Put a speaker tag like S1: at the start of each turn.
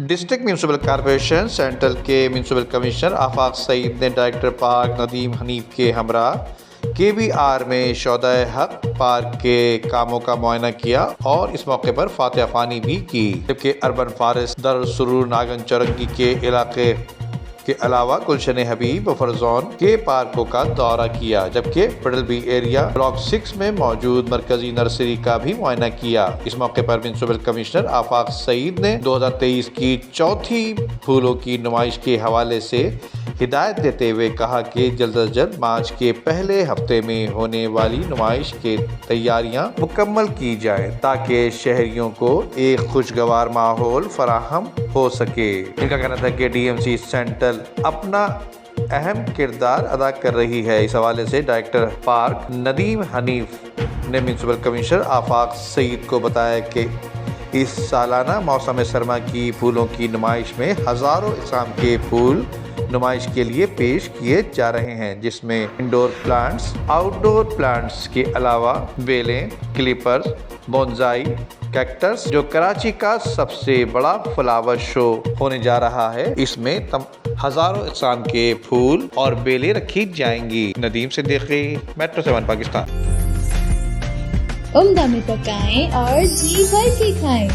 S1: District municipal corporation central کے municipal commissioner آفاق سعید نے director park Nadeem Hanif کے ہمراہ KBR میں شعدہ حق پارک کے کاموں کا معائنہ کیا اور اس موقع پر فاتحہ خوانی بھی کی، جبکہ اربن فارسٹ دارالسرور ناگن چورنگی کے علاقے کے علاوہ گلشن حبیب بفر زون کے پارکوں کا دورہ کیا، جبکہ پڈل بی ایریا بلاک 6 میں موجود مرکزی نرسری کا بھی معائنہ کیا۔ اس موقع پر میونسپل کمشنر آفاق سعید نے 2023 کی چوتھی پھولوں کی نمائش کے حوالے سے ہدایت دیتے ہوئے کہا کہ جلد از جلد مارچ کے پہلے ہفتے میں ہونے والی نمائش کی تیاریاں مکمل کی جائیں تاکہ شہریوں کو ایک خوشگوار ماحول فراہم ہو سکے۔ ان کا کہنا تھا کہ DMC سینٹرل اپنا اہم کردار ادا کر رہی ہے۔ اس حوالے سے ڈائریکٹر پارک ندیم حنیف نے میونسپل کمشنر آفاق سعید کو بتایا کہ اس سالانہ موسم سرما کی پھولوں کی نمائش میں ہزاروں اقسام کے پھول نمائش کے لیے پیش کیے جا رہے ہیں، جس میں انڈور پلانٹس، آؤٹ ڈور پلانٹس کے علاوہ بیلیں، کلیپرز، بونزائی، کیکٹس، جو کراچی کا سب سے بڑا فلاور شو ہونے جا رہا ہے، اس میں ہزاروں اقسام کے پھول اور بیلیں رکھی جائیں گی۔ ندیم صدیقی، میٹرو 7 پاکستان۔
S2: عمدہ میں پکائیں اور جی بھر کے کھائیں۔